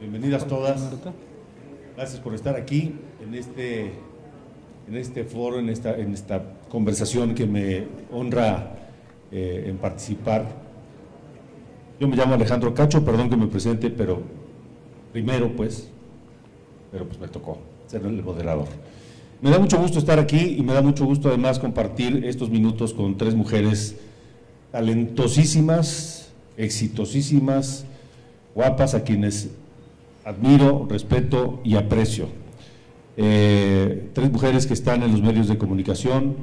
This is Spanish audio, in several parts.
Bienvenidas todas. Gracias por estar aquí en este foro, en esta conversación que me honra en participar. Yo me llamo Alejandro Cacho, perdón que me presente, pero primero me tocó ser el moderador. Me da mucho gusto estar aquí y me da mucho gusto además compartir estos minutos con tres mujeres talentosísimas, exitosísimas, guapas, a quienes admiro, respeto y aprecio. Tres mujeres que están en los medios de comunicación,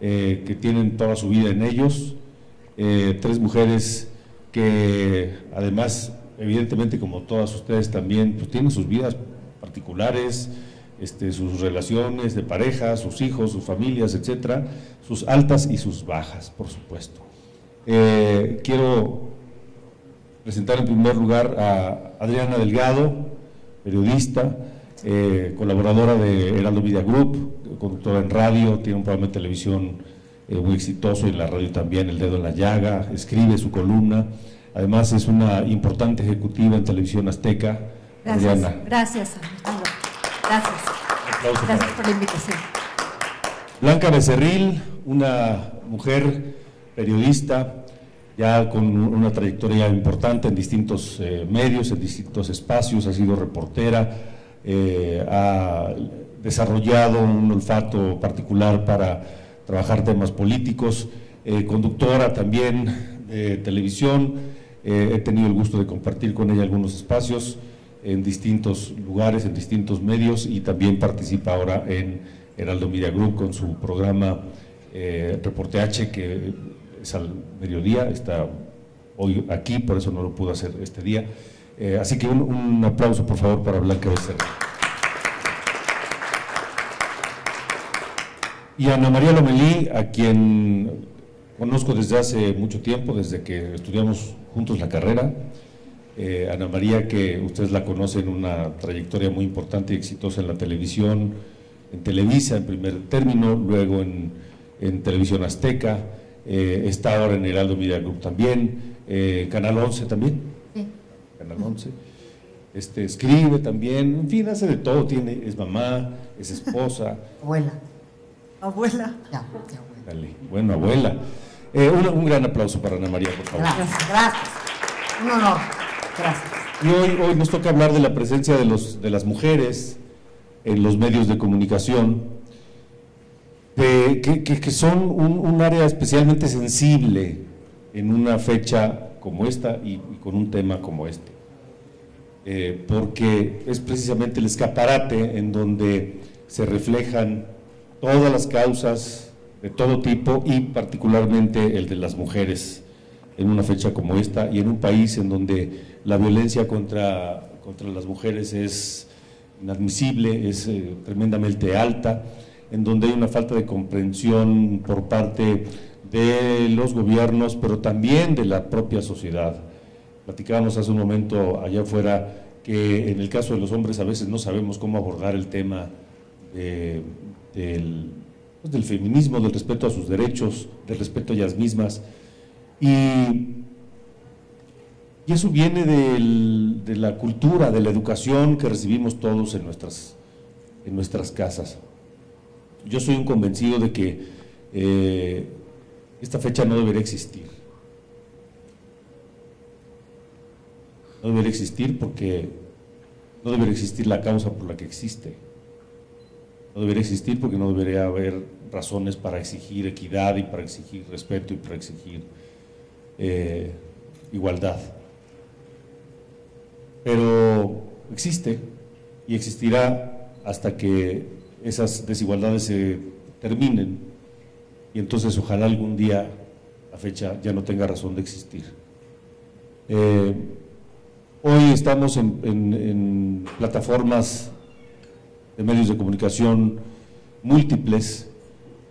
que tienen toda su vida en ellos, tres mujeres que además, evidentemente como todas ustedes también, pues tienen sus vidas particulares, sus relaciones de pareja, sus hijos, sus familias, etcétera, sus altas y sus bajas, por supuesto. Quiero presentar en primer lugar a Adriana Delgado, periodista, colaboradora de Heraldo Media Group, conductora en radio, tiene un programa de televisión muy exitoso, y en la radio también, El Dedo en la Llaga, escribe su columna, además es una importante ejecutiva en Televisión Azteca. Gracias, Adriana. gracias, Alejandro. Gracias por la invitación. Blanca Becerril, una mujer periodista, ya con una trayectoria importante en distintos medios, en distintos espacios, ha sido reportera, ha desarrollado un olfato particular para trabajar temas políticos, conductora también de televisión, he tenido el gusto de compartir con ella algunos espacios en distintos lugares, en distintos medios, y también participa ahora en Heraldo Media Group con su programa Reporte H, que es al mediodía, está hoy aquí, por eso no lo pudo hacer este día. Así que un aplauso, por favor, para Blanca Becerril. Y Ana María Lomelí, a quien conozco desde hace mucho tiempo, desde que estudiamos juntos la carrera. Ana María, que ustedes la conocen, una trayectoria muy importante y exitosa en la televisión, en Televisa en primer término, luego en Televisión Azteca, está ahora en Heraldo Media Group también, Canal 11 también, Sí. Canal 11, escribe también, en fin, hace de todo, es mamá, es esposa. Abuela. Ya, Dale, bueno, abuela. Un gran aplauso para Ana María, por favor. gracias. Un honor. Gracias. Y hoy nos toca hablar de la presencia de las mujeres en los medios de comunicación, que son un área especialmente sensible en una fecha como esta y con un tema como este, porque es precisamente el escaparate en donde se reflejan todas las causas de todo tipo, y particularmente el de las mujeres en una fecha como esta, y en un país en donde la violencia contra las mujeres es inadmisible, es tremendamente alta, en donde hay una falta de comprensión por parte de los gobiernos, pero también de la propia sociedad. Platicábamos hace un momento allá afuera que en el caso de los hombres a veces no sabemos cómo abordar el tema del feminismo, del respeto a sus derechos, del respeto a ellas mismas, y eso viene de la cultura, de la educación que recibimos todos en nuestras casas. Yo soy un convencido de que esta fecha no debería existir. No debería existir porque no debería existir la causa por la que existe. No debería existir porque no debería haber razones para exigir equidad y para exigir respeto y para exigir igualdad. Pero existe y existirá hasta que esas desigualdades se terminen, y entonces ojalá algún día la fecha ya no tenga razón de existir. Hoy estamos en plataformas de medios de comunicación múltiples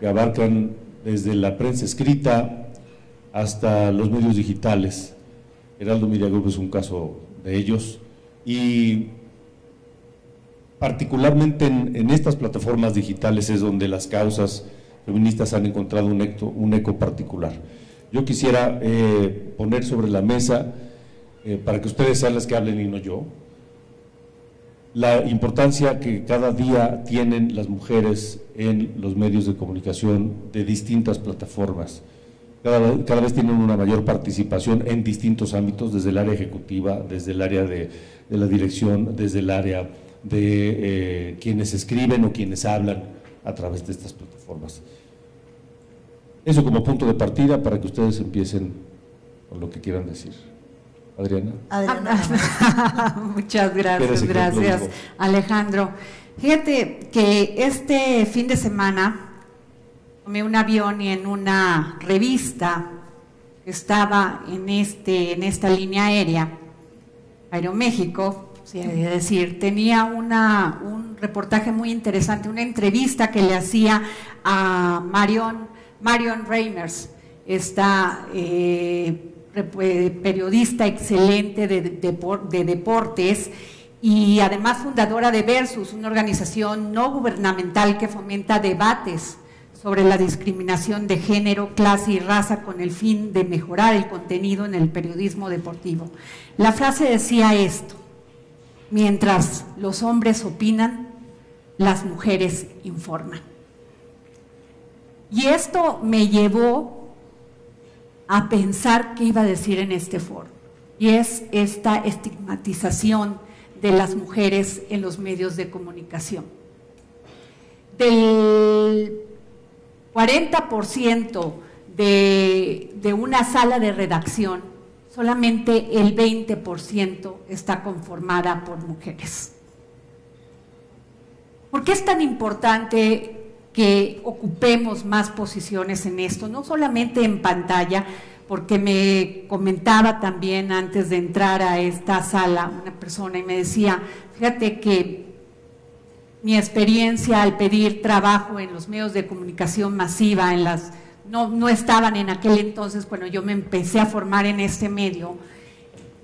que abarcan desde la prensa escrita hasta los medios digitales. Heraldo Media Group es un caso de ellos, y particularmente en estas plataformas digitales es donde las causas feministas han encontrado un eco particular. Yo quisiera poner sobre la mesa, para que ustedes sean las que hablen y no yo, la importancia que cada día tienen las mujeres en los medios de comunicación de distintas plataformas. Cada vez tienen una mayor participación en distintos ámbitos, desde el área ejecutiva, desde el área de la dirección, desde el área de quienes escriben o quienes hablan a través de estas plataformas. Eso como punto de partida para que ustedes empiecen con lo que quieran decir. Adriana. Muchas gracias Alejandro. Fíjate que este fin de semana tomé un avión y en una revista que estaba en esta línea aérea, Aeroméxico, es decir, tenía un reportaje muy interesante, una entrevista que le hacía a Marion Reimers, esta periodista excelente de deportes y además fundadora de Versus, una organización no gubernamental que fomenta debates sobre la discriminación de género, clase y raza con el fin de mejorar el contenido en el periodismo deportivo. La frase decía esto: mientras los hombres opinan, las mujeres informan. Y esto me llevó a pensar qué iba a decir en este foro, y es esta estigmatización de las mujeres en los medios de comunicación. Del 40% de una sala de redacción, solamente el 20% está conformada por mujeres. ¿Por qué es tan importante que ocupemos más posiciones en esto? No solamente en pantalla, porque me comentaba también antes de entrar a esta sala una persona y me decía, fíjate que mi experiencia al pedir trabajo en los medios de comunicación masiva, no estaban en aquel entonces, cuando yo me empecé a formar en este medio,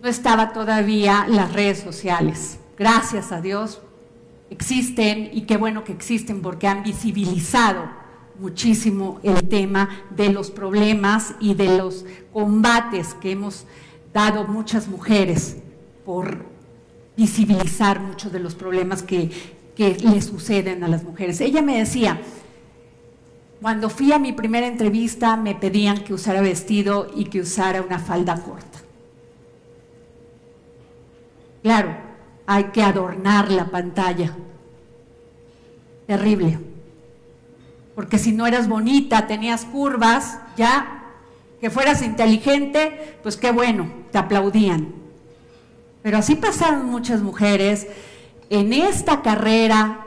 no estaba todavía las redes sociales. Gracias a Dios existen, y qué bueno que existen, porque han visibilizado muchísimo el tema de los problemas y de los combates que hemos dado muchas mujeres por visibilizar muchos de los problemas que le suceden a las mujeres. Ella me decía, cuando fui a mi primera entrevista me pedían que usara vestido y que usara una falda corta. Claro, hay que adornar la pantalla. Terrible. Porque si no eras bonita, tenías curvas, ya, que fueras inteligente, pues qué bueno, te aplaudían. Pero así pasaron muchas mujeres en esta carrera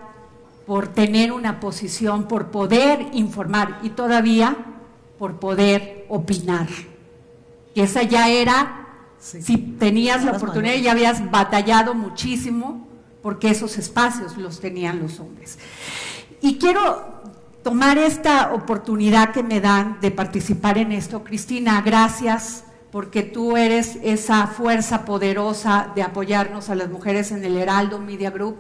por tener una posición, por poder informar y todavía por poder opinar. Que esa ya era, sí, si tenías la oportunidad, ya habías batallado muchísimo porque esos espacios los tenían los hombres. Y quiero tomar esta oportunidad que me dan de participar en esto. Cristina, gracias, porque tú eres esa fuerza poderosa de apoyarnos a las mujeres en el Heraldo Media Group,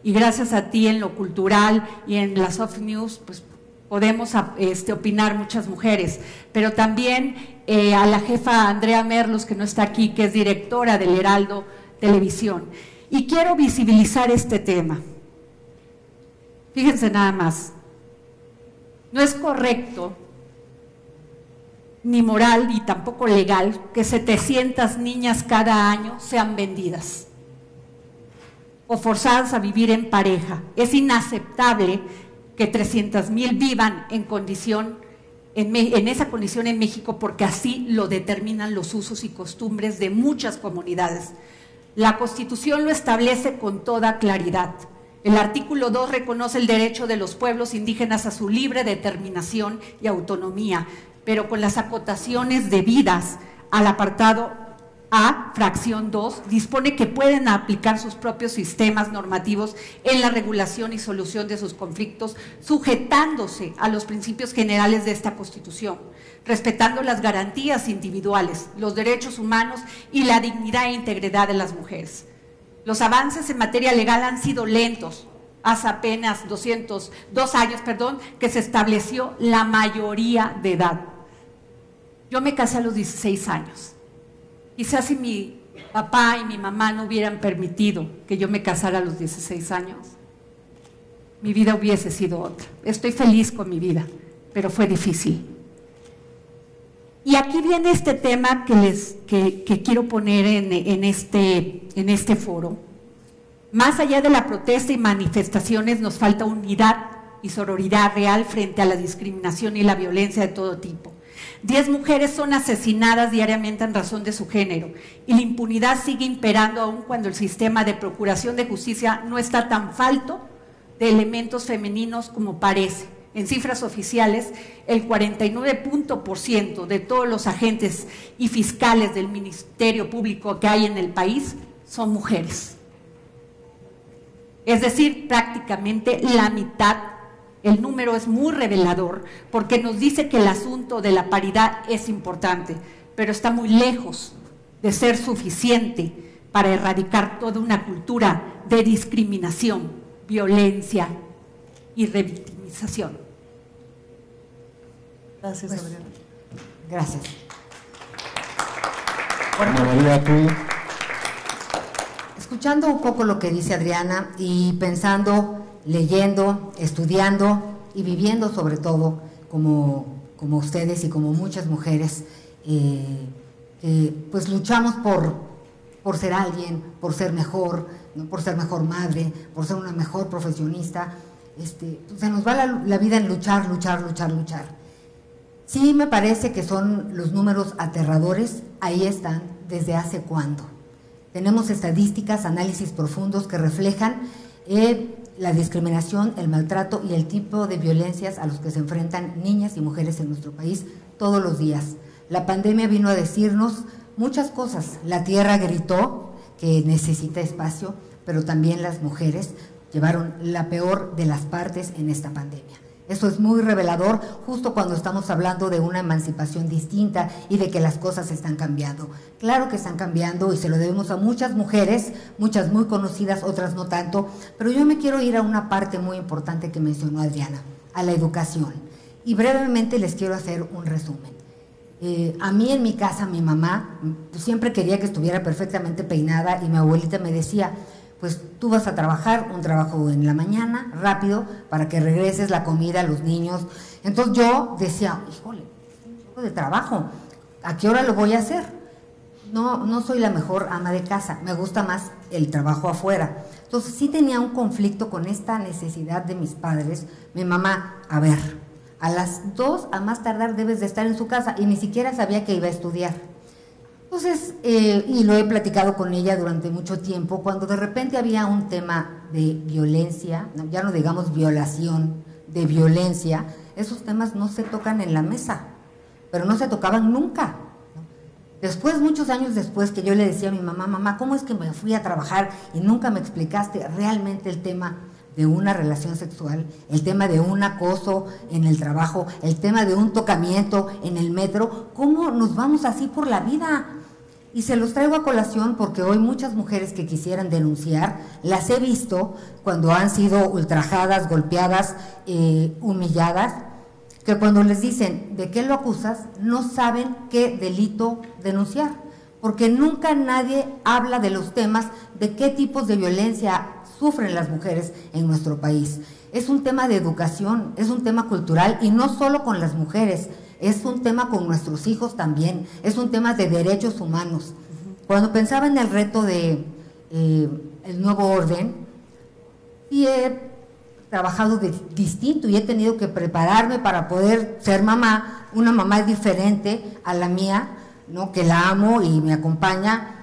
y gracias a ti en lo cultural y en la soft news, pues podemos opinar muchas mujeres, pero también a la jefa Andrea Merlos, que no está aquí, que es directora del Heraldo Televisión. Y quiero visibilizar este tema. Fíjense nada más, no es correcto ni moral y tampoco legal que 700 niñas cada año sean vendidas o forzadas a vivir en pareja. Es inaceptable que 300,000 vivan en esa condición en México, porque así lo determinan los usos y costumbres de muchas comunidades. La Constitución lo establece con toda claridad. El artículo 2 reconoce el derecho de los pueblos indígenas a su libre determinación y autonomía, pero con las acotaciones debidas al apartado A, fracción 2, dispone que pueden aplicar sus propios sistemas normativos en la regulación y solución de sus conflictos, sujetándose a los principios generales de esta Constitución, respetando las garantías individuales, los derechos humanos y la dignidad e integridad de las mujeres. Los avances en materia legal han sido lentos. Hace apenas 2 años, que se estableció la mayoría de edad. Yo me casé a los 16 años. Quizás si mi papá y mi mamá no hubieran permitido que yo me casara a los 16 años, mi vida hubiese sido otra. Estoy feliz con mi vida, pero fue difícil. Y aquí viene este tema que quiero poner en este foro. Más allá de la protesta y manifestaciones, nos falta unidad y sororidad real frente a la discriminación y la violencia de todo tipo. 10 mujeres son asesinadas diariamente en razón de su género y la impunidad sigue imperando aún cuando el sistema de procuración de justicia no está tan falto de elementos femeninos como parece. En cifras oficiales, el 49% de todos los agentes y fiscales del Ministerio Público que hay en el país son mujeres. Es decir, prácticamente la mitad. El número es muy revelador porque nos dice que el asunto de la paridad es importante, pero está muy lejos de ser suficiente para erradicar toda una cultura de discriminación, violencia y revictimización. Gracias, Adriana. Gracias. Ana María, tú. Escuchando un poco lo que dice Adriana y pensando, leyendo, estudiando y viviendo sobre todo como ustedes y como muchas mujeres, pues luchamos por ser alguien, por ser mejor, ¿no? Por ser mejor madre, por ser una mejor profesionista. Se nos va la vida en luchar. Sí me parece que son los números aterradores, ahí están, ¿desde hace cuándo? Tenemos estadísticas, análisis profundos que reflejan la discriminación, el maltrato y el tipo de violencias a los que se enfrentan niñas y mujeres en nuestro país todos los días. La pandemia vino a decirnos muchas cosas. La tierra gritó que necesita espacio, pero también las mujeres llevaron la peor de las partes en esta pandemia. Eso es muy revelador justo cuando estamos hablando de una emancipación distinta y de que las cosas están cambiando. Claro que están cambiando y se lo debemos a muchas mujeres, muchas muy conocidas, otras no tanto, pero yo me quiero ir a una parte muy importante que mencionó Adriana, a la educación. Y brevemente les quiero hacer un resumen. A mí en mi casa, mi mamá siempre quería que estuviera perfectamente peinada y mi abuelita me decía, pues tú vas a trabajar, un trabajo en la mañana, rápido, para que regreses la comida a los niños. Entonces yo decía, híjole, un poco de trabajo, ¿a qué hora lo voy a hacer? No soy la mejor ama de casa, me gusta más el trabajo afuera. Entonces sí tenía un conflicto con esta necesidad de mis padres. Mi mamá, a ver, a las 2 a más tardar debes de estar en su casa, y ni siquiera sabía que iba a estudiar. Entonces, y lo he platicado con ella durante mucho tiempo, cuando de repente había un tema de violencia, ya no digamos violación, de violencia, esos temas no se tocan en la mesa, pero no se tocaban nunca. Después, muchos años después, que yo le decía a mi mamá, mamá, ¿cómo es que me fui a trabajar y nunca me explicaste realmente el tema de una relación sexual, el tema de un acoso en el trabajo, el tema de un tocamiento en el metro? ¿Cómo nos vamos así por la vida? Y se los traigo a colación porque hoy muchas mujeres que quisieran denunciar, las he visto cuando han sido ultrajadas, golpeadas, humilladas, que cuando les dicen ¿de qué lo acusas?, no saben qué delito denunciar, porque nunca nadie habla de los temas de qué tipos de violencia sufren las mujeres en nuestro país. Es un tema de educación, es un tema cultural, y no solo con las mujeres, es un tema con nuestros hijos también, es un tema de derechos humanos. Cuando pensaba en el reto de el nuevo orden, y he trabajado distinto y he tenido que prepararme para poder ser mamá, una mamá diferente a la mía, ¿no?, que la amo y me acompaña,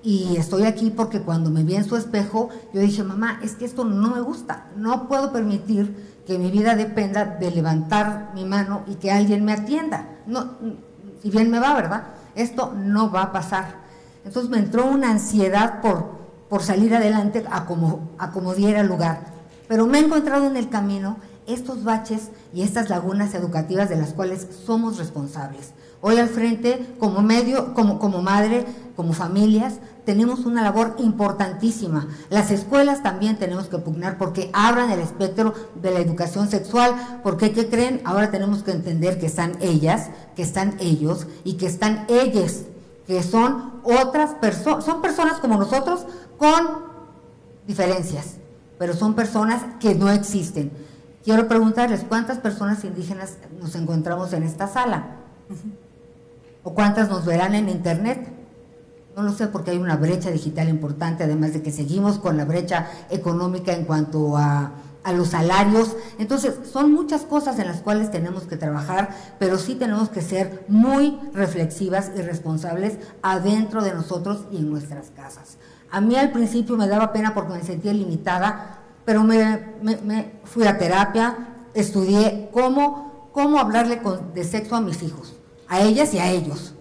y estoy aquí porque cuando me vi en su espejo, yo dije, mamá, es que esto no me gusta, no puedo permitir que mi vida dependa de levantar mi mano y que alguien me atienda. No, si bien me va, ¿verdad? Esto no va a pasar. Entonces me entró una ansiedad por salir adelante a como diera lugar. Pero me he encontrado en el camino estos baches y estas lagunas educativas de las cuales somos responsables. Hoy al frente, como medio, como madre, como familias, tenemos una labor importantísima. Las escuelas también tenemos que pugnar porque abran el espectro de la educación sexual, porque ¿qué creen? Ahora tenemos que entender que están ellas, que están ellos y que están ellas, que son otras personas, son personas como nosotros con diferencias, pero son personas que no existen. Quiero preguntarles, ¿cuántas personas indígenas nos encontramos en esta sala? ¿O cuántas nos verán en internet? No lo sé, porque hay una brecha digital importante, además de que seguimos con la brecha económica en cuanto a los salarios. Entonces, son muchas cosas en las cuales tenemos que trabajar, pero sí tenemos que ser muy reflexivas y responsables adentro de nosotros y en nuestras casas. A mí al principio me daba pena porque me sentía limitada, pero me fui a terapia, estudié cómo hablarle de sexo a mis hijos, a ellas y a ellos.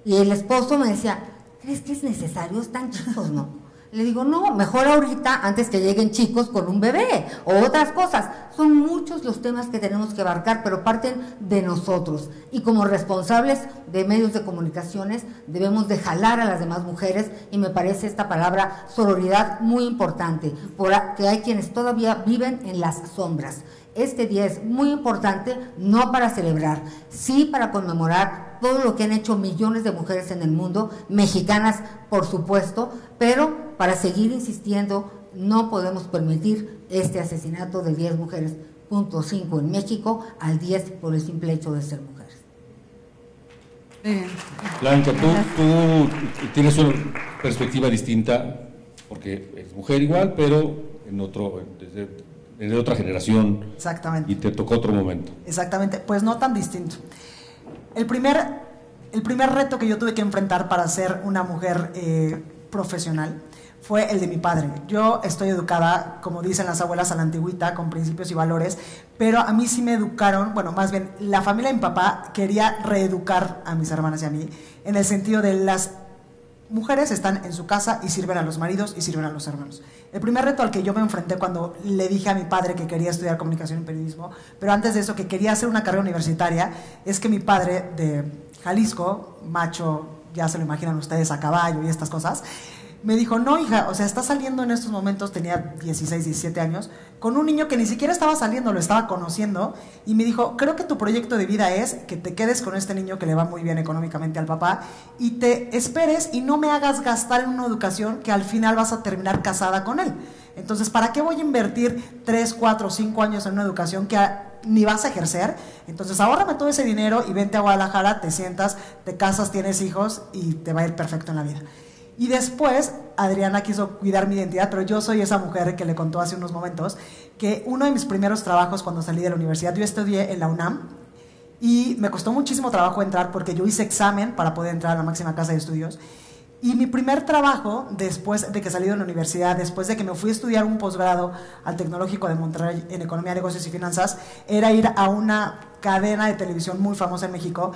Y el esposo me decía, ¿crees que es necesario? Están chicos, ¿no? Le digo, no, mejor ahorita, antes que lleguen chicos con un bebé o otras cosas. Son muchos los temas que tenemos que abarcar, pero parten de nosotros. Y como responsables de medios de comunicaciones, debemos de jalar a las demás mujeres, y me parece esta palabra sororidad muy importante, porque hay quienes todavía viven en las sombras. Este día es muy importante, no para celebrar, sí para conmemorar todo lo que han hecho millones de mujeres en el mundo, mexicanas por supuesto, pero para seguir insistiendo, no podemos permitir este asesinato de 10 mujeres, .5 en México, al 10 por el simple hecho de ser mujeres. Blanca, tú tienes una perspectiva distinta, porque eres mujer igual, pero en otra generación. Exactamente. Y te tocó otro momento. Exactamente, pues no tan distinto. El primer reto que yo tuve que enfrentar para ser una mujer profesional fue el de mi padre. Yo estoy educada, como dicen las abuelas, a la antigüita, con principios y valores, pero a mí sí me educaron, bueno, más bien, la familia de mi papá quería reeducar a mis hermanas y a mí, en el sentido de las mujeres están en su casa y sirven a los maridos y sirven a los hermanos. El primer reto al que yo me enfrenté cuando le dije a mi padre que quería estudiar comunicación y periodismo, pero antes de eso que quería hacer una carrera universitaria, es que mi padre de Jalisco, macho, ya se lo imaginan ustedes, a caballo y estas cosas, me dijo, no hija, o sea, está saliendo en estos momentos, tenía 16, 17 años, con un niño que ni siquiera estaba saliendo, lo estaba conociendo, y me dijo, creo que tu proyecto de vida es que te quedes con este niño que le va muy bien económicamente al papá, y te esperes y no me hagas gastar en una educación que al final vas a terminar casada con él. Entonces, ¿para qué voy a invertir 3, 4, 5 años en una educación que ni vas a ejercer? Entonces, ahórrame todo ese dinero y vente a Guadalajara, te sientas, te casas, tienes hijos y te va a ir perfecto en la vida. Y después, Adriana quiso cuidar mi identidad, pero yo soy esa mujer que le contó hace unos momentos que uno de mis primeros trabajos cuando salí de la universidad, yo estudié en la UNAM y me costó muchísimo trabajo entrar porque yo hice examen para poder entrar a la máxima casa de estudios. Y mi primer trabajo, después de que salí de la universidad, después de que me fui a estudiar un posgrado al Tecnológico de Monterrey en Economía, Negocios y Finanzas, era ir a una cadena de televisión muy famosa en México.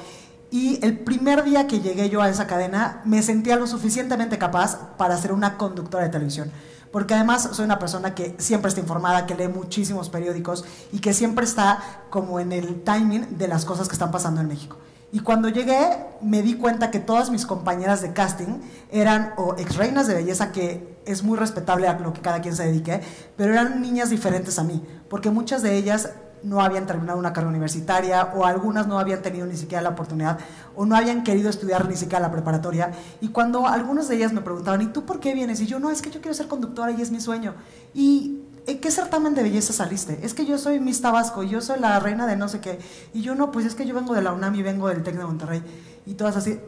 Y el primer día que llegué yo a esa cadena, me sentía lo suficientemente capaz para ser una conductora de televisión. Porque además soy una persona que siempre está informada, que lee muchísimos periódicos y que siempre está como en el timing de las cosas que están pasando en México. Y cuando llegué me di cuenta que todas mis compañeras de casting eran o ex reinas de belleza, que es muy respetable a lo que cada quien se dedique, pero eran niñas diferentes a mí, porque muchas de ellas no habían terminado una carrera universitaria, o algunas no habían tenido ni siquiera la oportunidad, o no habían querido estudiar ni siquiera la preparatoria. Y cuando algunas de ellas me preguntaban, ¿y tú por qué vienes? Y yo, no, es que yo quiero ser conductora y es mi sueño. ¿Y en qué certamen de belleza saliste? Es que yo soy Miss Tabasco, yo soy la reina de no sé qué. Y yo, no, pues es que yo vengo de la UNAM y vengo del TEC de Monterrey. Y todas así,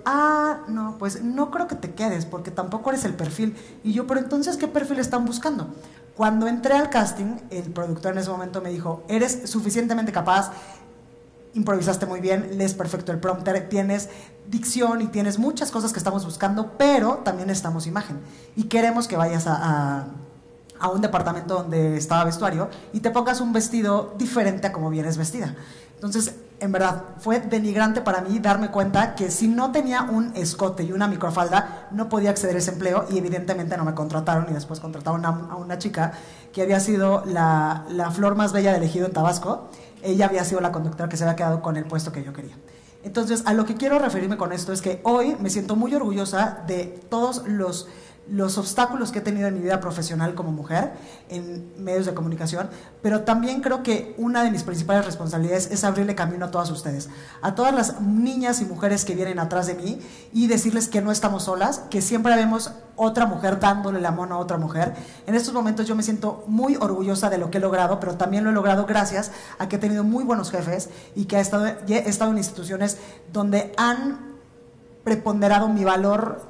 no, pues no creo que te quedes, porque tampoco eres el perfil. Y yo, pero entonces, ¿qué perfil están buscando? Cuando entré al casting, el productor en ese momento me dijo, eres suficientemente capaz, improvisaste muy bien, lees perfecto el prompter, tienes dicción y tienes muchas cosas que estamos buscando, pero también necesitamos imagen. Y queremos que vayas a un departamento donde estaba vestuario y te pongas un vestido diferente a como vienes vestida. Entonces, en verdad, fue denigrante para mí darme cuenta que si no tenía un escote y una microfalda, no podía acceder a ese empleo, y evidentemente no me contrataron, y después contrataron a una chica que había sido la flor más bella del ejido en Tabasco. Ella había sido la conductora que se había quedado con el puesto que yo quería. Entonces, a lo que quiero referirme con esto es que hoy me siento muy orgullosa de todos los obstáculos que he tenido en mi vida profesional como mujer en medios de comunicación, pero también creo que una de mis principales responsabilidades es abrirle camino a todas ustedes, a todas las niñas y mujeres que vienen atrás de mí, y decirles que no estamos solas, que siempre vemos otra mujer dándole la mano a otra mujer. En estos momentos yo me siento muy orgullosa de lo que he logrado, pero también lo he logrado gracias a que he tenido muy buenos jefes y que he estado en instituciones donde han preponderado mi valor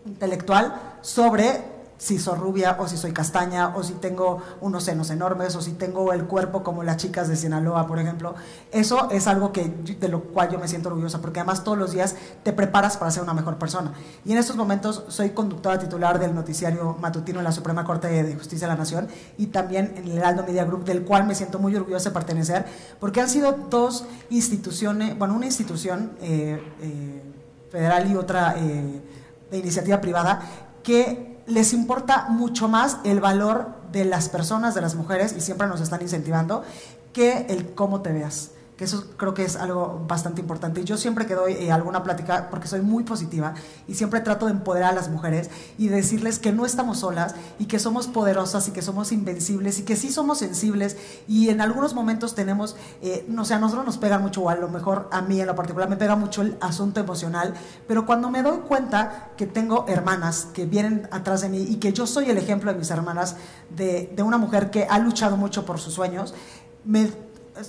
intelectual sobre si soy rubia o si soy castaña o si tengo unos senos enormes o si tengo el cuerpo como las chicas de Sinaloa, por ejemplo. Eso es algo de lo cual yo me siento orgullosa, porque además todos los días te preparas para ser una mejor persona. Y en estos momentos soy conductora titular del noticiario matutino en la Suprema Corte de Justicia de la Nación y también en el Heraldo Media Group, del cual me siento muy orgullosa de pertenecer, porque han sido dos instituciones, bueno, una institución federal y otra de iniciativa privada, que les importa mucho más el valor de las personas, de las mujeres, y siempre nos están incentivando, que el cómo te veas. Que eso creo que es algo bastante importante. Y yo siempre que doy alguna plática, porque soy muy positiva, y siempre trato de empoderar a las mujeres y decirles que no estamos solas y que somos poderosas y que somos invencibles y que sí somos sensibles, y en algunos momentos tenemos, no sé, a nosotros nos pega mucho, o a lo mejor a mí en lo particular me pega mucho el asunto emocional, pero cuando me doy cuenta que tengo hermanas que vienen atrás de mí y que yo soy el ejemplo de mis hermanas, de una mujer que ha luchado mucho por sus sueños,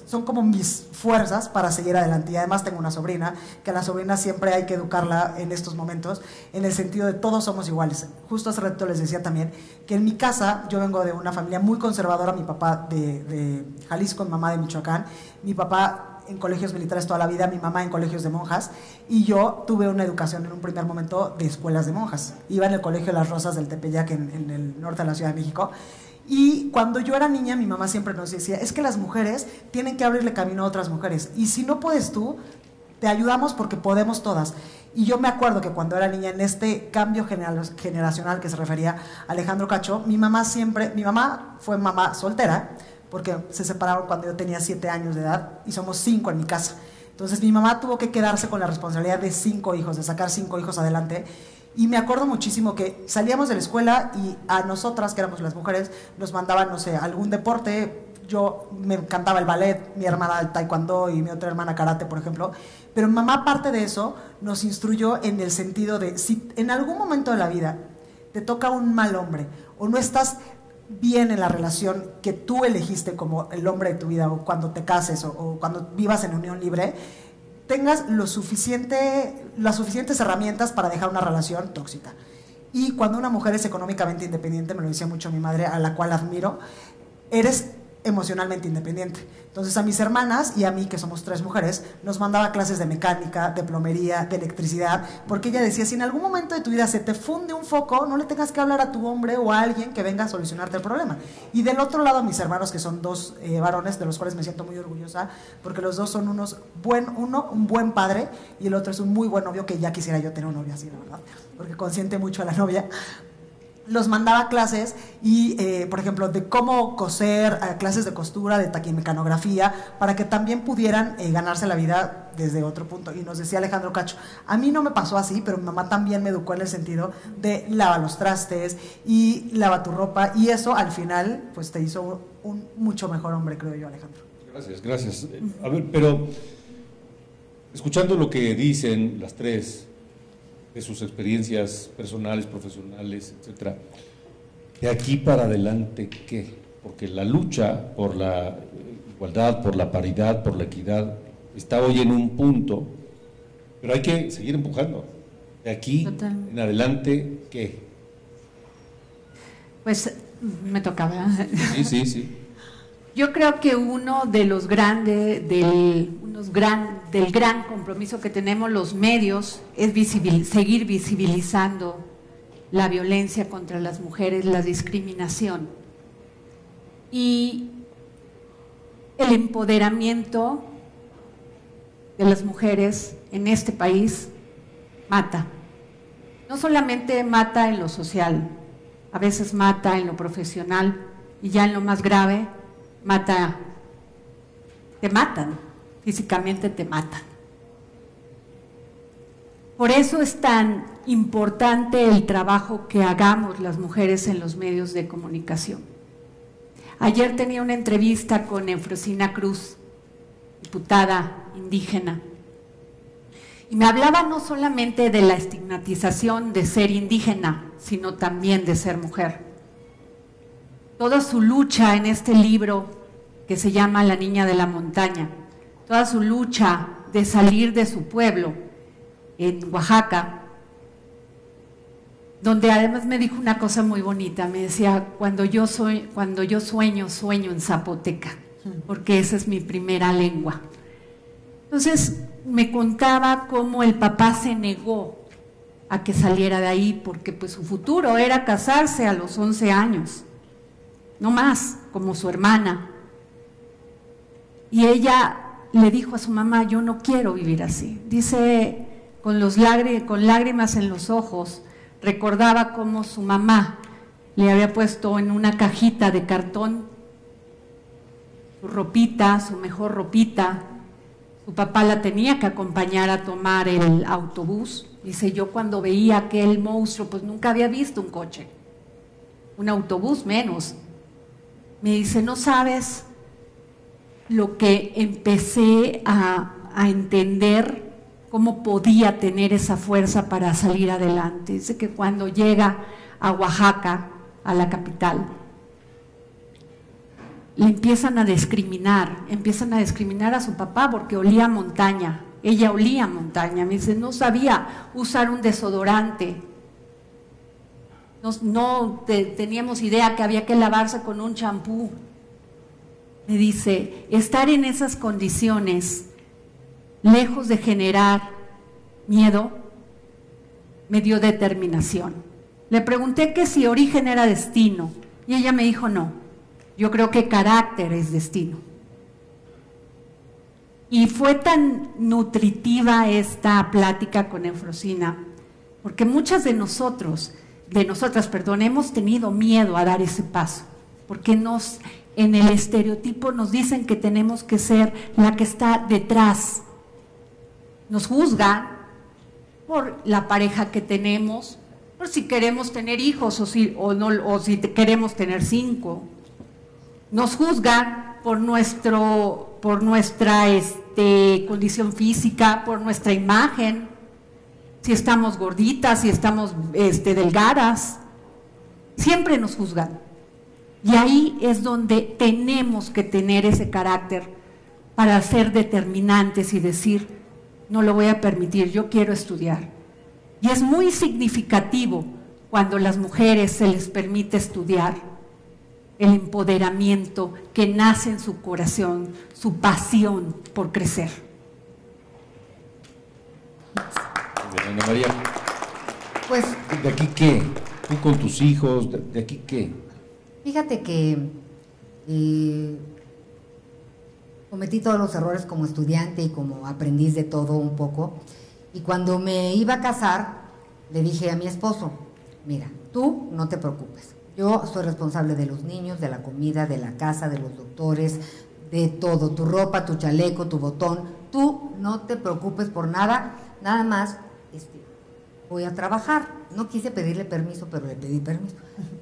son como mis fuerzas para seguir adelante. Y además tengo una sobrina, que a la sobrina siempre hay que educarla en estos momentos, en el sentido de todos somos iguales. Justo hace rato les decía también que en mi casa, yo vengo de una familia muy conservadora, mi papá de Jalisco, mi mamá de Michoacán, mi papá en colegios militares toda la vida, mi mamá en colegios de monjas, y yo tuve una educación en un primer momento de escuelas de monjas. Iba en el colegio Las Rosas del Tepeyac en el norte de la Ciudad de México. Y cuando yo era niña, mi mamá siempre nos decía, es que las mujeres tienen que abrirle camino a otras mujeres, y si no puedes tú, te ayudamos porque podemos todas. Y yo me acuerdo que cuando era niña, en este cambio generacional que se refería a Alejandro Cacho, mi mamá fue mamá soltera, porque se separaron cuando yo tenía 7 años de edad, y somos 5 en mi casa. Entonces mi mamá tuvo que quedarse con la responsabilidad de 5 hijos, de sacar 5 hijos adelante. Y me acuerdo muchísimo que salíamos de la escuela y a nosotras, que éramos las mujeres, nos mandaban, no sé, algún deporte. Yo me encantaba el ballet, mi hermana el taekwondo y mi otra hermana karate, por ejemplo. Pero mi mamá, aparte de eso, nos instruyó en el sentido de, si en algún momento de la vida te toca un mal hombre o no estás bien en la relación que tú elegiste como el hombre de tu vida, o cuando te cases o cuando vivas en unión libre, tengas las suficientes herramientas para dejar una relación tóxica. Y cuando una mujer es económicamente independiente, me lo decía mucho mi madre, a la cual admiro, eres emocionalmente independiente. Entonces a mis hermanas y a mí, que somos 3 mujeres, nos mandaba clases de mecánica, de plomería, de electricidad, porque ella decía, si en algún momento de tu vida se te funde un foco, no le tengas que hablar a tu hombre o a alguien que venga a solucionarte el problema. Y del otro lado, mis hermanos, que son 2 varones, de los cuales me siento muy orgullosa, porque los 2 son uno un buen padre, y el otro es un muy buen novio, que ya quisiera yo tener un novio así, la verdad, porque consiente mucho a la novia. Los mandaba a clases y, por ejemplo, de cómo coser, a clases de costura, de taquimecanografía, para que también pudieran ganarse la vida desde otro punto. Y nos decía Alejandro Cacho, a mí no me pasó así, pero mi mamá también me educó en el sentido de lava los trastes y lava tu ropa, y eso al final pues te hizo un mucho mejor hombre, creo yo, Alejandro. Gracias. A ver, pero escuchando lo que dicen las 3, de sus experiencias personales, profesionales, etcétera, de aquí para adelante, ¿qué? Porque la lucha por la igualdad, por la paridad, por la equidad, está hoy en un punto, pero hay que seguir empujando. De aquí en adelante, ¿qué? Pues me tocaba. Sí. Yo creo que uno de los grandes, del gran compromiso que tenemos los medios es seguir visibilizando la violencia contra las mujeres, la discriminación y el empoderamiento de las mujeres en este país mata. No solamente mata en lo social, a veces mata en lo profesional, y ya en lo más grave te matan, físicamente te matan. Por eso es tan importante el trabajo que hagamos las mujeres en los medios de comunicación. Ayer tenía una entrevista con Eufrosina Cruz, diputada indígena, y me hablaba no solamente de la estigmatización de ser indígena, sino también de ser mujer. Toda su lucha en este libro que se llama La niña de la montaña, toda su lucha de salir de su pueblo en Oaxaca, donde además me dijo una cosa muy bonita, me decía, cuando yo sueño en zapoteca, porque esa es mi primera lengua. Entonces me contaba cómo el papá se negó a que saliera de ahí, porque pues su futuro era casarse a los 11 años, no más, como su hermana. Y ella le dijo a su mamá, yo no quiero vivir así. Dice, con lágrimas en los ojos, recordaba cómo su mamá le había puesto en una cajita de cartón su ropita, su mejor ropita. Su papá la tenía que acompañar a tomar el autobús. Dice, yo cuando veía aquel monstruo, pues nunca había visto un coche, un autobús menos. Me dice, no sabes lo que empecé a entender, cómo podía tener esa fuerza para salir adelante. Dice que cuando llega a Oaxaca, a la capital, le empiezan a discriminar a su papá porque olía a montaña. Ella olía a montaña. Me dice, no sabía usar un desodorante. Teníamos idea que había que lavarse con un champú. Me dice, estar en esas condiciones, lejos de generar miedo, me dio determinación. Le pregunté que si origen era destino, y ella me dijo no. Yo creo que carácter es destino. Y fue tan nutritiva esta plática con Eufrosina, porque muchas de nosotras, hemos tenido miedo a dar ese paso, porque en el estereotipo nos dicen que tenemos que ser la que está detrás. Nos juzgan por la pareja que tenemos, por si queremos tener hijos o si queremos tener 5. Nos juzgan por nuestra condición física, por nuestra imagen, si estamos gorditas, si estamos delgadas, siempre nos juzgan. Y ahí es donde tenemos que tener ese carácter para ser determinantes y decir, no lo voy a permitir, yo quiero estudiar. Y es muy significativo cuando a las mujeres se les permite estudiar, el empoderamiento que nace en su corazón, su pasión por crecer. Ana María, pues, ¿de aquí qué? ¿Tú con tus hijos? ¿De aquí qué? Fíjate que cometí todos los errores como estudiante y como aprendiz de todo un poco. Y cuando me iba a casar, le dije a mi esposo, mira, tú no te preocupes. Yo soy responsable de los niños, de la comida, de la casa, de los doctores, de todo, tu ropa, tu chaleco, tu botón. Tú no te preocupes por nada, nada más voy a trabajar. No quise pedirle permiso, pero le pedí permiso.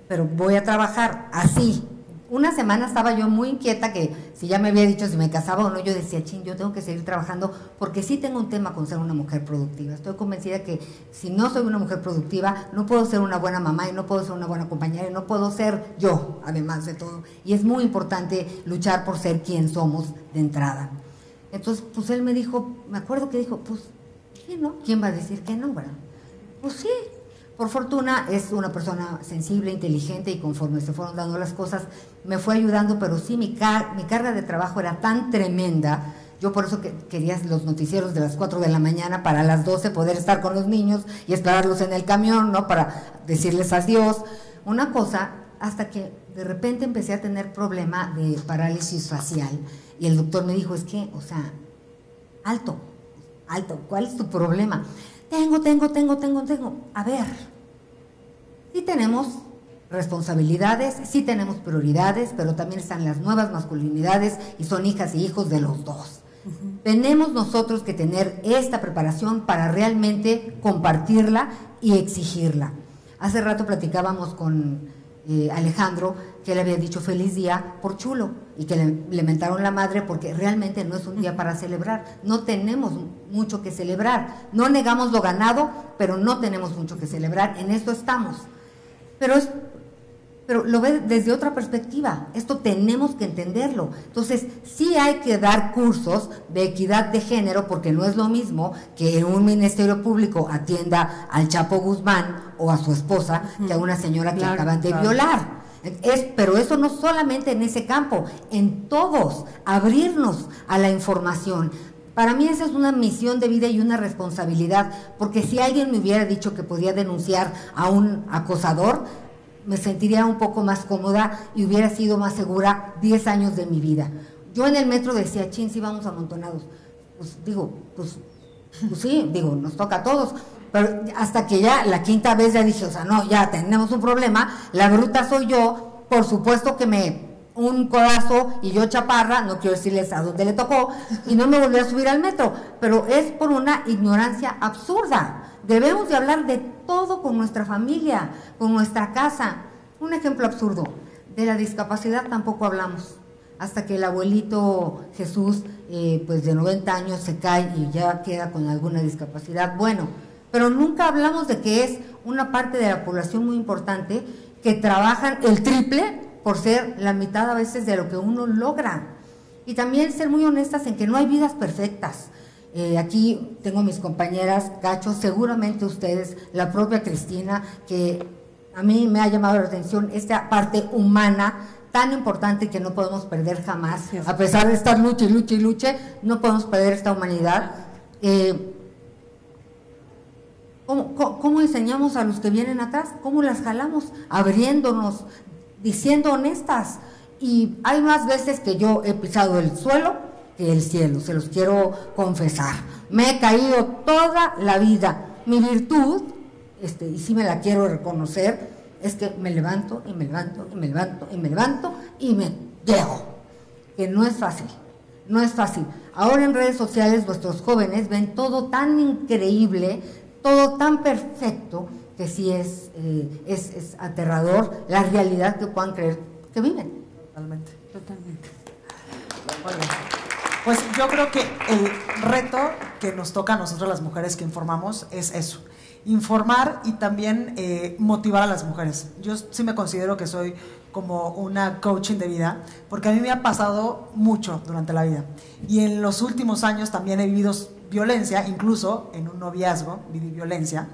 Pero voy a trabajar así. Una semana estaba yo muy inquieta que si ya me había dicho si me casaba o no, yo decía, chin, yo tengo que seguir trabajando porque sí tengo un tema con ser una mujer productiva. Estoy convencida que si no soy una mujer productiva, no puedo ser una buena mamá y no puedo ser una buena compañera y no puedo ser yo, además de todo. Y es muy importante luchar por ser quien somos de entrada. Entonces, pues él me dijo, me acuerdo que dijo, pues, sí, ¿no? ¿Quién va a decir que no, verdad? Pues sí. Por fortuna es una persona sensible, inteligente y conforme se fueron dando las cosas me fue ayudando, pero sí mi carga de trabajo era tan tremenda. Yo por eso quería los noticieros de las 4 de la mañana para las 12 poder estar con los niños y esperarlos en el camión, ¿no? Para decirles adiós. Una cosa, hasta que de repente empecé a tener problema de parálisis facial y el doctor me dijo, es que, o sea, alto, ¿cuál es tu problema? Tengo. A ver, sí tenemos responsabilidades, sí tenemos prioridades, pero también están las nuevas masculinidades y son hijas y hijos de los dos. Tenemos nosotros que tener esta preparación para realmente compartirla y exigirla. Hace rato platicábamos con Alejandro, que le había dicho feliz día por chulo y que le mentaron la madre porque realmente no es un día para celebrar. No tenemos mucho que celebrar. No negamos lo ganado, pero no tenemos mucho que celebrar. En esto estamos. Pero lo ve desde otra perspectiva. Esto tenemos que entenderlo. Entonces, sí hay que dar cursos de equidad de género, porque no es lo mismo que un ministerio público atienda al Chapo Guzmán o a su esposa que a una señora que acaban de violar. Pero eso no solamente en ese campo, en todos, abrirnos a la información. Para mí esa es una misión de vida y una responsabilidad, porque si alguien me hubiera dicho que podía denunciar a un acosador, me sentiría un poco más cómoda y hubiera sido más segura 10 años de mi vida. Yo en el metro decía, chin, sí vamos amontonados. Pues sí, nos toca a todos. Pero hasta que ya la quinta vez ya dije, o sea, no, ya tenemos un problema, la bruta soy yo, por supuesto que un codazo y yo chaparra, no quiero decirles a dónde le tocó, y no me volví a subir al metro, pero es por una ignorancia absurda. Debemos de hablar de todo con nuestra familia, con nuestra casa. Un ejemplo absurdo, de la discapacidad tampoco hablamos, hasta que el abuelito Jesús, pues de 90 años se cae y ya queda con alguna discapacidad. Bueno, pero nunca hablamos de que es una parte de la población muy importante que trabajan el triple por ser la mitad a veces de lo que uno logra. Y también ser muy honestas en que no hay vidas perfectas. Aquí tengo mis compañeras, Cacho, seguramente ustedes, la propia Cristina, que a mí me ha llamado la atención esta parte humana tan importante que no podemos perder jamás, a pesar de estar luche, no podemos perder esta humanidad. ¿Cómo enseñamos a los que vienen atrás? ¿Cómo las jalamos? Abriéndonos, diciendo honestas. Y hay más veces que yo he pisado el suelo que el cielo, se los quiero confesar. Me he caído toda la vida. Mi virtud, y sí me la quiero reconocer, es que me levanto y me levanto y me levanto y me levanto y me llego. Que no es fácil, no es fácil. Ahora en redes sociales nuestros jóvenes ven todo tan increíble, todo tan perfecto, que sí es aterrador la realidad que puedan creer que viven. Totalmente. Bueno, pues yo creo que el reto que nos toca a nosotros las mujeres que informamos es eso, informar y también motivar a las mujeres. Yo sí me considero que soy como una coaching de vida, porque a mí me ha pasado mucho durante la vida y en los últimos años también he vivido violencia, incluso en un noviazgo viví violencia,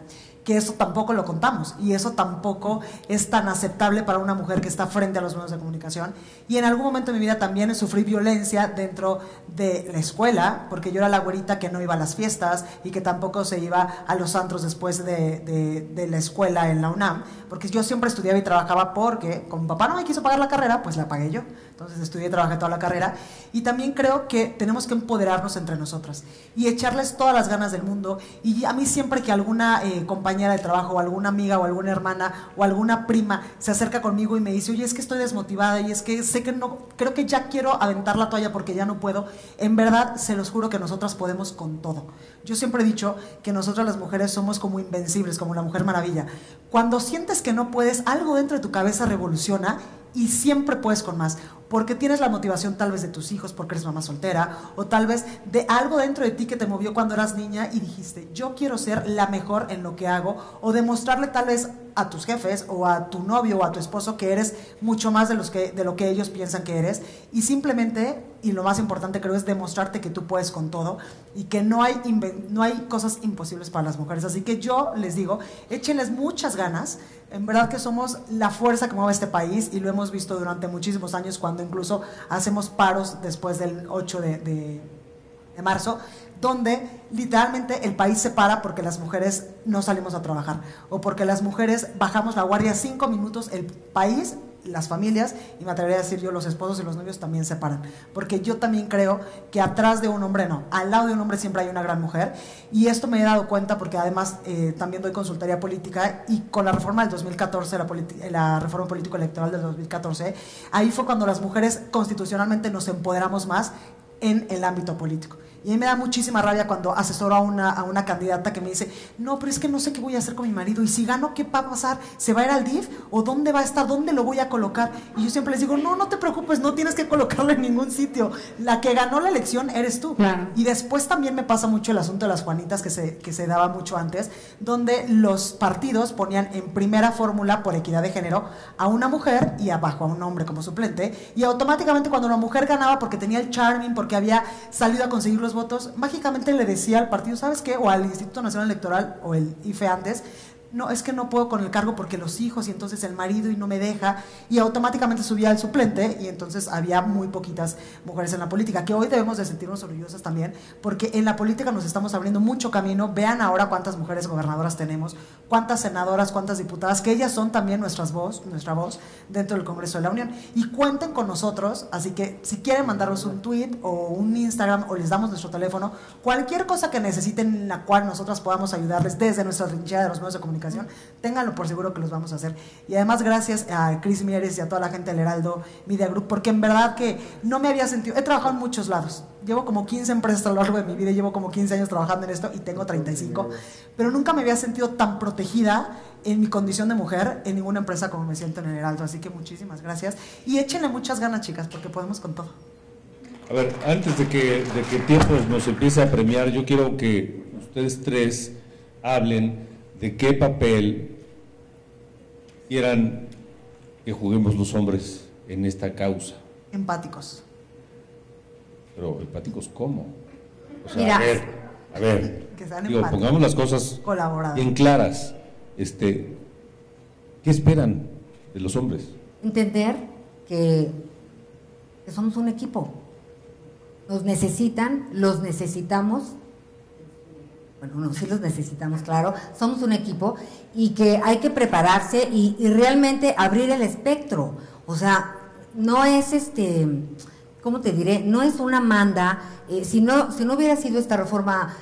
que eso tampoco lo contamos y eso tampoco es tan aceptable para una mujer que está frente a los medios de comunicación. Y en algún momento de mi vida también sufrí violencia dentro de la escuela, porque yo era la güerita que no iba a las fiestas y que tampoco se iba a los antros después de la escuela en la UNAM, porque yo siempre estudiaba y trabajaba porque como mi papá no me quiso pagar la carrera, pues la pagué yo. Entonces estudié y trabajé toda la carrera y también creo que tenemos que empoderarnos entre nosotras y echarles todas las ganas del mundo. Y a mí siempre que alguna compañera de trabajo o alguna amiga o alguna hermana o alguna prima se acerca conmigo y me dice, oye, es que estoy desmotivada y es que sé que no, creo que ya quiero aventar la toalla porque ya no puedo, en verdad se los juro que nosotras podemos con todo. Yo siempre he dicho que nosotras las mujeres somos como invencibles, como la Mujer Maravilla. Cuando sientes que no puedes, algo dentro de tu cabeza revoluciona y siempre puedes con más, porque tienes la motivación tal vez de tus hijos, porque eres mamá soltera, o tal vez de algo dentro de ti que te movió cuando eras niña y dijiste, yo quiero ser la mejor en lo que hago, o demostrarle tal vez a tus jefes, o a tu novio, o a tu esposo que eres mucho más de lo que ellos piensan que eres, y simplemente, y lo más importante creo, es demostrarte que tú puedes con todo, y que no hay cosas imposibles para las mujeres. Así que yo les digo, échenles muchas ganas. En verdad que somos la fuerza que mueve este país y lo hemos visto durante muchísimos años, cuando incluso hacemos paros después del 8 de marzo, donde literalmente el país se para porque las mujeres no salimos a trabajar o porque las mujeres bajamos la guardia 5 minutos, el país, las familias, y me atrevería a decir yo, los esposos y los novios también se paran, porque yo también creo que atrás de un hombre no, al lado de un hombre siempre hay una gran mujer, y esto me he dado cuenta porque además también doy consultoría política, y con la reforma del 2014, la reforma político-electoral del 2014, ahí fue cuando las mujeres constitucionalmente nos empoderamos más en el ámbito político. Y a mí me da muchísima rabia cuando asesoro a una candidata que me dice, no, pero es que no sé qué voy a hacer con mi marido, y si gano, ¿qué va a pasar? ¿Se va a ir al DIF? ¿O dónde va a estar? ¿Dónde lo voy a colocar? Y yo siempre les digo, no te preocupes, no tienes que colocarlo en ningún sitio. La que ganó la elección eres tú. Claro. Y después también me pasa mucho el asunto de las Juanitas que se daba mucho antes, donde los partidos ponían en primera fórmula por equidad de género a una mujer y abajo a un hombre como suplente, y automáticamente cuando una mujer ganaba porque tenía el charming, porque había salido a conseguir los votos, mágicamente le decía al partido, ¿sabes qué? O al Instituto Nacional Electoral o el IFE antes, no, es que no puedo con el cargo porque los hijos y entonces el marido y no me deja, y automáticamente subía al suplente, y entonces había muy poquitas mujeres en la política, que hoy debemos de sentirnos orgullosas también, porque en la política nos estamos abriendo mucho camino. Vean ahora cuántas mujeres gobernadoras tenemos, cuántas senadoras, cuántas diputadas, que ellas son también nuestra voz dentro del Congreso de la Unión, y cuenten con nosotros. Así que si quieren mandarnos un tweet o un Instagram, o les damos nuestro teléfono, cualquier cosa que necesiten en la cual nosotras podamos ayudarles desde nuestra trinchera de los medios de comunicación, ténganlo por seguro que los vamos a hacer. Y además gracias a Cris Mieres y a toda la gente del Heraldo Media Group, porque en verdad que no me había sentido, he trabajado en muchos lados, llevo como 15 empresas a lo largo de mi vida, llevo como 15 años trabajando en esto y tengo 35, pero nunca me había sentido tan protegida en mi condición de mujer en ninguna empresa como me siento en el Heraldo. Así que muchísimas gracias y échenle muchas ganas, chicas, porque podemos con todo. A ver, antes de que el tiempo nos empiece a premiar, yo quiero que ustedes tres hablen de qué papel quieran que juguemos los hombres en esta causa. Empáticos. Pero empáticos, ¿cómo? O sea, Mira, a ver, que sean digo, empáticos, pongamos las cosas bien claras. ¿Qué esperan de los hombres? Entender que somos un equipo. Nos necesitan, los necesitamos. Bueno, no, sí los necesitamos, claro. Somos un equipo y que hay que prepararse y realmente abrir el espectro. O sea, no es ¿cómo te diré? No es una manda. Si no hubiera sido esta reforma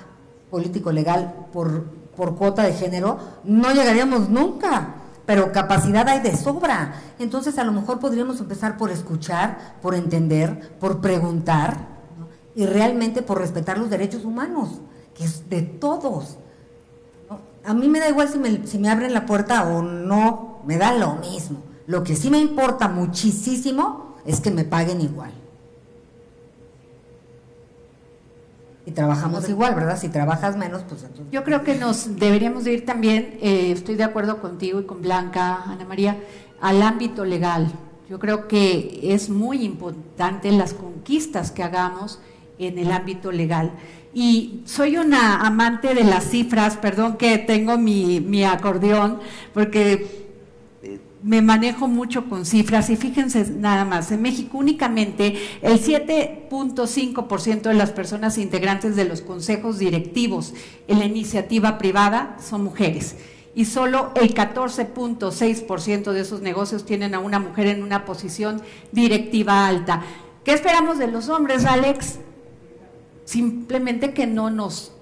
político-legal por cuota de género, no llegaríamos nunca. Pero capacidad hay de sobra. Entonces, a lo mejor podríamos empezar por escuchar, por entender, por preguntar, ¿no? Y realmente por respetar los derechos humanos, que es de todos, ¿no? A mí me da igual si me abren la puerta o no, me da lo mismo. Lo que sí me importa muchísimo es que me paguen igual. Y trabajamos igual, ¿verdad? Si trabajas menos, pues entonces... Yo creo que nos deberíamos de ir también, estoy de acuerdo contigo y con Blanca, Ana María, al ámbito legal. Yo creo que es muy importante las conquistas que hagamos en el ámbito legal. Y soy una amante de las cifras, perdón que tengo mi acordeón, porque me manejo mucho con cifras, y fíjense nada más, en México únicamente el 7.5% de las personas integrantes de los consejos directivos en la iniciativa privada son mujeres, y solo el 14.6% de esos negocios tienen a una mujer en una posición directiva alta. ¿Qué esperamos de los hombres, Alex? Simplemente que no nos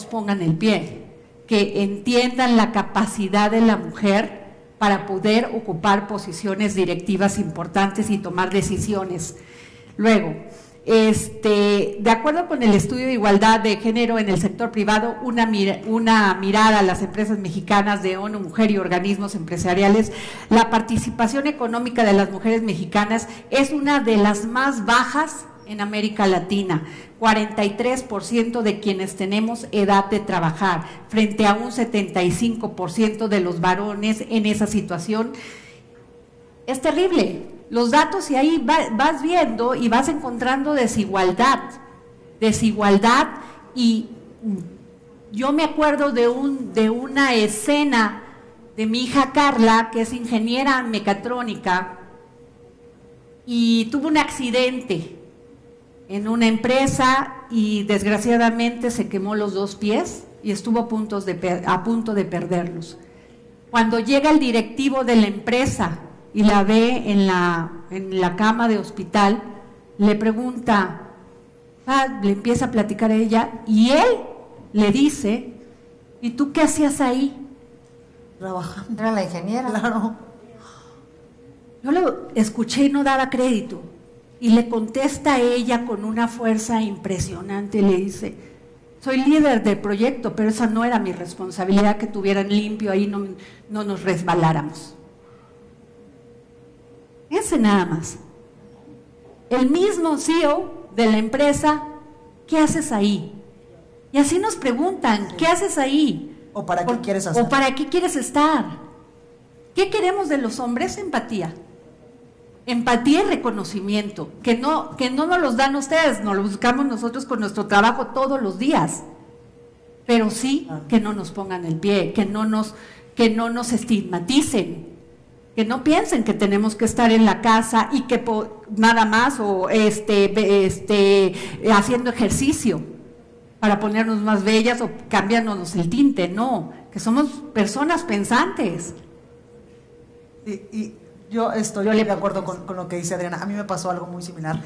pongan el pie, que entiendan la capacidad de la mujer para poder ocupar posiciones directivas importantes y tomar decisiones. Luego, de acuerdo con el estudio de igualdad de género en el sector privado, una mirada a las empresas mexicanas de ONU Mujer y organismos empresariales, la participación económica de las mujeres mexicanas es una de las más bajas en América Latina. 43% de quienes tenemos edad de trabajar, frente a un 75% de los varones en esa situación. Es terrible. Los datos, y ahí vas viendo y vas encontrando desigualdad, y yo me acuerdo de una escena de mi hija Carla, que es ingeniera mecatrónica, y tuvo un accidente en una empresa y desgraciadamente se quemó los 2 pies y estuvo a punto de perderlos. Cuando llega el directivo de la empresa y la ve en la cama de hospital, le pregunta, le empieza a platicar a ella, y él le dice, ¿y tú qué hacías ahí? Trabajando. Era la ingeniera. Claro. Yo lo escuché y no daba crédito. Y le contesta a ella con una fuerza impresionante, le dice: soy líder del proyecto, pero esa no era mi responsabilidad, que tuvieran limpio ahí, no nos resbaláramos. Ese nada más. El mismo CEO de la empresa: ¿qué haces ahí? Y así nos preguntan: ¿qué haces ahí? ¿O para qué quieres hacer? ¿O para qué quieres estar? ¿Qué queremos de los hombres? Empatía. Empatía y reconocimiento, que no nos los dan ustedes, nos los buscamos nosotros con nuestro trabajo todos los días, pero sí que no nos pongan el pie, que no nos estigmaticen, que no piensen que tenemos que estar en la casa y que nada más o haciendo ejercicio para ponernos más bellas o cambiándonos el tinte, no, que somos personas pensantes. Y yo estoy de acuerdo con lo que dice Adriana. A mí me pasó algo muy similar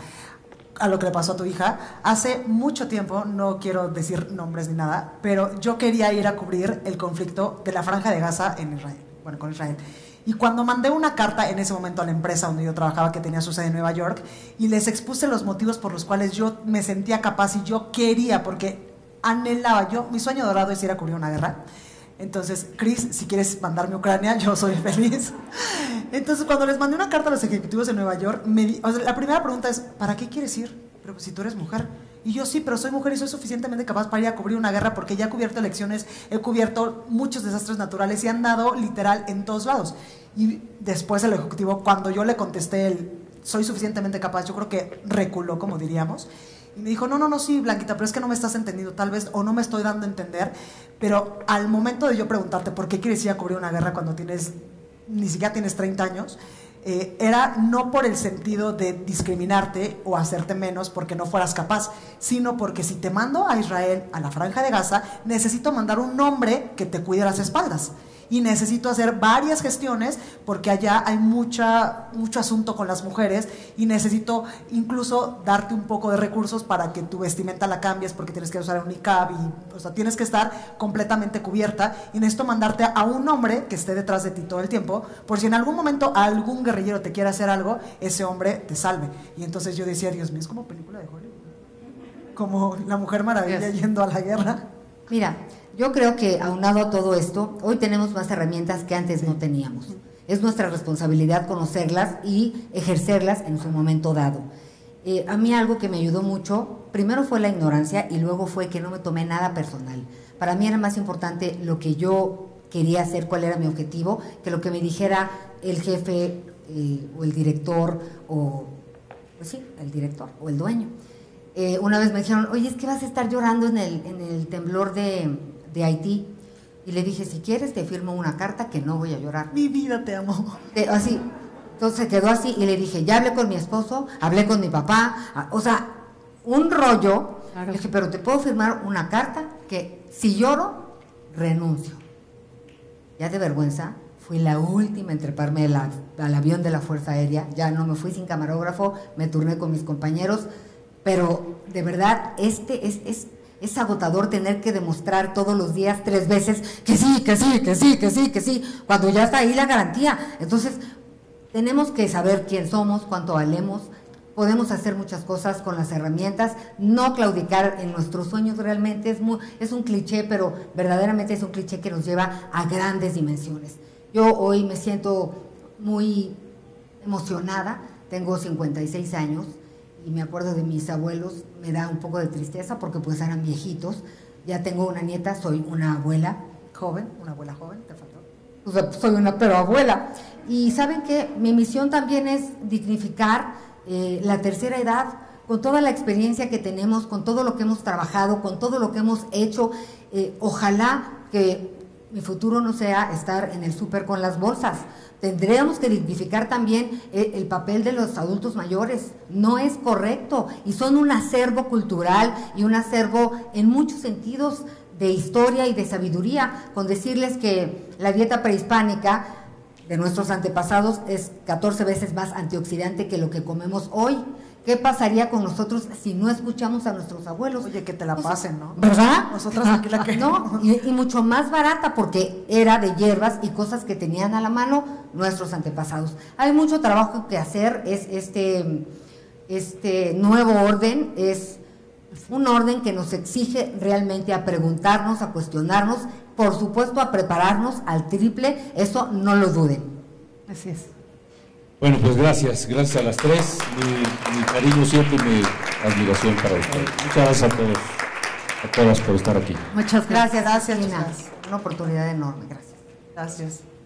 a lo que le pasó a tu hija. Hace mucho tiempo, no quiero decir nombres ni nada, pero yo quería ir a cubrir el conflicto de la Franja de Gaza en Israel, con Israel. Y cuando mandé una carta en ese momento a la empresa donde yo trabajaba, que tenía su sede en Nueva York, y les expuse los motivos por los cuales yo me sentía capaz y yo quería, porque anhelaba, mi sueño dorado es ir a cubrir una guerra. Entonces, Cris, si quieres mandarme a Ucrania, yo soy feliz. Entonces, cuando les mandé una carta a los ejecutivos de Nueva York, la primera pregunta es: ¿para qué quieres ir? Pero si tú eres mujer. Y yo: sí, pero soy mujer y soy suficientemente capaz para ir a cubrir una guerra, porque ya he cubierto elecciones, he cubierto muchos desastres naturales y han dado literal en todos lados. Y después el ejecutivo, cuando yo le contesté soy suficientemente capaz, yo creo que reculó, como diríamos. Y me dijo: no, sí, Blanquita, pero es que no me estás entendiendo tal vez, o no me estoy dando a entender. Pero al momento de yo preguntarte por qué quieres ir a cubrir una guerra cuando ni siquiera tienes 30 años, era no por el sentido de discriminarte o hacerte menos porque no fueras capaz, sino porque si te mando a Israel, a la Franja de Gaza, necesito mandar un hombre que te cuide las espaldas. Y necesito hacer varias gestiones porque allá hay mucho asunto con las mujeres, y necesito incluso darte un poco de recursos para que tu vestimenta la cambies, porque tienes que usar un niqab tienes que estar completamente cubierta, y necesito mandarte a un hombre que esté detrás de ti todo el tiempo, por si en algún momento algún guerrillero te quiera hacer algo, ese hombre te salve. Y entonces yo decía: Dios mío, es como película de Hollywood, como la Mujer Maravilla yendo a la guerra. Mira, yo creo que aunado a todo esto, hoy tenemos más herramientas que antes no teníamos. Es nuestra responsabilidad conocerlas y ejercerlas en su momento dado. A mí algo que me ayudó mucho, primero fue la ignorancia y luego fue que no me tomé nada personal. Para mí era más importante lo que yo quería hacer, cuál era mi objetivo, que lo que me dijera el jefe o el director el director o el dueño. Una vez me dijeron: oye, es que vas a estar llorando en el temblor de Haití. Y le dije: si quieres te firmo una carta que no voy a llorar. Mi vida, te amo. Así. Entonces quedó así y le dije: ya hablé con mi esposo, hablé con mi papá, o sea, un rollo. Claro. Le dije: pero te puedo firmar una carta que si lloro, renuncio. Ya de vergüenza, fui la última en treparme al avión de la Fuerza Aérea, ya no me fui sin camarógrafo, me turné con mis compañeros, pero de verdad es agotador tener que demostrar todos los días 3 veces que sí, cuando ya está ahí la garantía. Entonces, tenemos que saber quién somos, cuánto valemos, podemos hacer muchas cosas con las herramientas, no claudicar en nuestros sueños. Realmente es un cliché, pero verdaderamente es un cliché que nos lleva a grandes dimensiones. Yo hoy me siento muy emocionada, tengo 56 años, y me acuerdo de mis abuelos, me da un poco de tristeza porque pues eran viejitos. Ya tengo una nieta, soy una abuela joven, te faltó. O sea, soy una pero abuela. Y saben que mi misión también es dignificar la tercera edad, con toda la experiencia que tenemos, con todo lo que hemos trabajado, con todo lo que hemos hecho. Ojalá que mi futuro no sea estar en el súper con las bolsas. Tendríamos que dignificar también el papel de los adultos mayores. No es correcto, y son un acervo cultural y un acervo en muchos sentidos de historia y de sabiduría, con decirles que la dieta prehispánica de nuestros antepasados es 14 veces más antioxidante que lo que comemos hoy. ¿Qué pasaría con nosotros si no escuchamos a nuestros abuelos? Oye, que te la pasen, ¿no? ¿Verdad? Nosotras aquí la que... No, y mucho más barata, porque era de hierbas y cosas que tenían a la mano nuestros antepasados. Hay mucho trabajo que hacer, este nuevo orden es un orden que nos exige realmente a preguntarnos, a cuestionarnos, por supuesto a prepararnos al triple, eso no lo duden. Así es. Bueno, pues gracias a las tres, mi cariño siempre y mi admiración para ustedes. Muchas gracias a todos, a todas por estar aquí. Muchas gracias. Gracias, Gracias, Cristina. chicas. Una oportunidad enorme, gracias. Gracias.